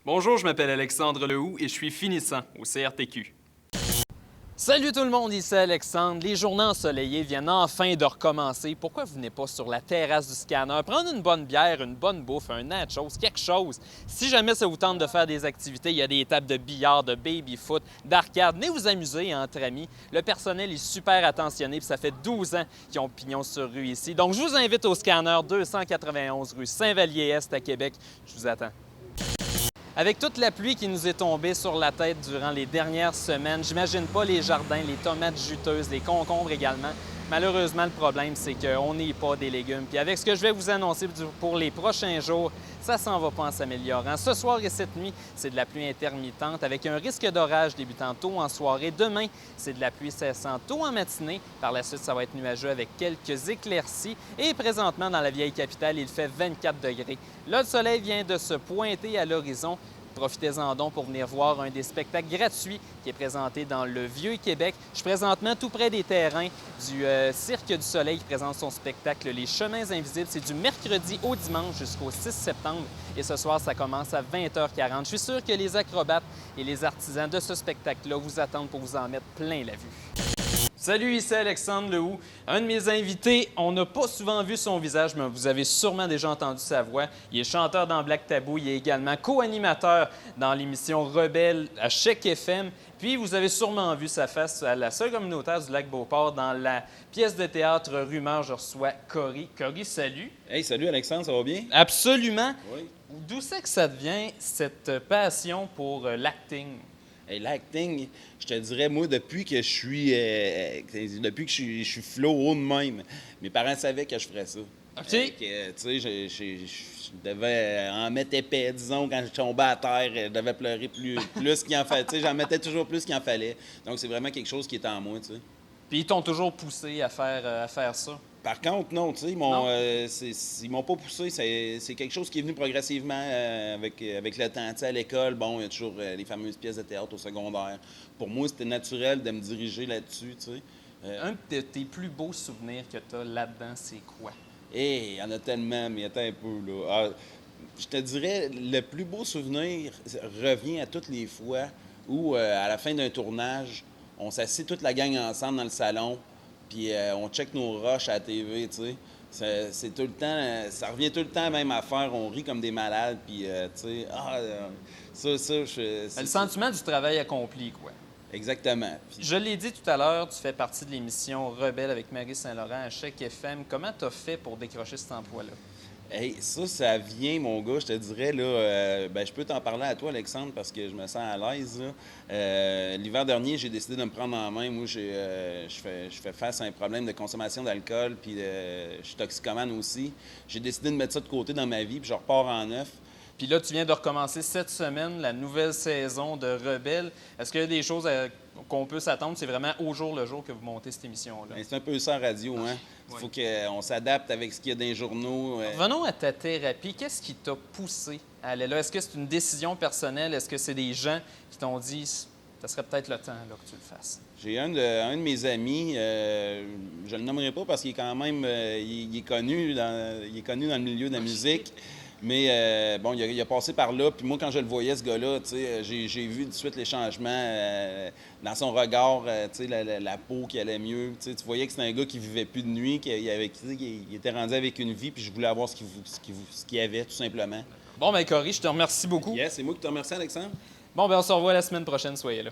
Bonjour, je m'appelle Alexandre Lehoux et je suis finissant au CRTQ. Salut tout le monde, ici Alexandre. Les journées ensoleillées viennent enfin de recommencer. Pourquoi vous venez pas sur la terrasse du scanner, prendre une bonne bière, une bonne bouffe, un nachos, quelque chose? Si jamais ça vous tente de faire des activités, il y a des tables de billard, de baby-foot, d'arcade. Venez vous amuser entre amis. Le personnel est super attentionné puis ça fait 12 ans qu'ils ont pignon sur rue ici. Donc je vous invite au scanner 291 rue Saint-Vallier-Est à Québec. Je vous attends. Avec toute la pluie qui nous est tombée sur la tête durant les dernières semaines, j'imagine pas les jardins, les tomates juteuses, les concombres également. Malheureusement, le problème, c'est qu'on n'est pas des légumes. Puis avec ce que je vais vous annoncer pour les prochains jours, ça s'en va pas en s'améliorant. Ce soir et cette nuit, c'est de la pluie intermittente avec un risque d'orage débutant tôt en soirée. Demain, c'est de la pluie cessant tôt en matinée. Par la suite, ça va être nuageux avec quelques éclaircies. Et présentement, dans la vieille capitale, il fait 24 degrés. Là, le soleil vient de se pointer à l'horizon. Profitez-en donc pour venir voir un des spectacles gratuits qui est présenté dans le Vieux-Québec. Je suis présentement tout près des terrains du Cirque du Soleil qui présente son spectacle Les Chemins Invisibles. C'est du mercredi au dimanche jusqu'au 6 septembre et ce soir, ça commence à 20h40. Je suis sûr que les acrobates et les artisans de ce spectacle-là vous attendent pour vous en mettre plein la vue. Salut, ici Alexandre Lehoux. Un de mes invités, on n'a pas souvent vu son visage, mais vous avez sûrement déjà entendu sa voix. Il est chanteur dans Black Tabou, il est également co-animateur dans l'émission Rebelle à Chèque FM. Puis vous avez sûrement vu sa face à la seule communautaire du Lac-Beauport dans la pièce de théâtre Rumeur, je reçois Cory. Cory, salut. Hey, salut Alexandre, ça va bien? Absolument. Oui. D'où c'est que ça devient cette passion pour l'acting? Hey, l'acting, je te dirais, moi, depuis que je suis flow de même, mes parents savaient que je ferais ça. OK. Tu sais, je devais en mettre épais, disons, quand je tombais à terre, je devais pleurer plus qu'il en fallait. Tu sais, j'en mettais toujours plus qu'il en fallait. Donc, c'est vraiment quelque chose qui est en moi, tu sais. Puis ils t'ont toujours poussé à faire ça? Par contre, non, tu sais, ils m'ont pas poussé. C'est quelque chose qui est venu progressivement avec le temps. Tu sais, à l'école, bon, il y a toujours les fameuses pièces de théâtre au secondaire. Pour moi, c'était naturel de me diriger là-dessus, tu sais. Un de tes plus beaux souvenirs que tu as là-dedans, c'est quoi? Il y en a tellement, mais attends un peu, là. Ah, je te dirais, le plus beau souvenir revient à toutes les fois où, à la fin d'un tournage, on s'assied toute la gang ensemble dans le salon, puis on check nos rushs à la TV, tu sais. C'est tout le temps, ça revient tout le temps à la même affaire, on rit comme des malades, puis, tu sais, Le sentiment du travail accompli, quoi. Exactement. Puis, Je l'ai dit tout à l'heure, tu fais partie de l'émission Rebelle avec Marie Saint-Laurent à Chèque FM. Comment tu as fait pour décrocher cet emploi-là? hey, ça vient, mon gars, je te dirais, là, je peux t'en parler à toi, Alexandre, parce que je me sens à l'aise, là. L'hiver dernier, j'ai décidé de me prendre en main. Moi, je fais face à un problème de consommation d'alcool, puis je suis toxicomane aussi. J'ai décidé de mettre ça de côté dans ma vie, puis je repars en neuf. Puis là, tu viens de recommencer cette semaine la nouvelle saison de Rebelle. Est-ce qu'il y a des choses qu'on peut s'attendre? C'est vraiment au jour le jour que vous montez cette émission-là. Ben, c'est un peu ça en radio, hein? Il faut qu'on s'adapte avec ce qu'il y a dans les journaux. Revenons à ta thérapie. Qu'est-ce qui t'a poussé à aller là? Est-ce que c'est une décision personnelle? Est-ce que c'est des gens qui t'ont dit ça serait peut-être le temps là, que tu le fasses? J'ai un de mes amis, je ne le nommerai pas parce qu'il est quand même il est connu dans le milieu de la musique. Mais bon, il a passé par là. Puis moi, quand je le voyais, ce gars-là, tu sais, j'ai vu tout de suite les changements dans son regard, tu sais, la peau qui allait mieux. Tu sais, tu voyais que c'était un gars qui vivait plus de nuit, qu'il était rendu avec une vie, puis je voulais avoir ce qu'il avait, tout simplement. Bon, bien, Cory, je te remercie beaucoup. Yes, c'est moi qui te remercie, Alexandre. Bon, bien, on se revoit la semaine prochaine. Soyez là.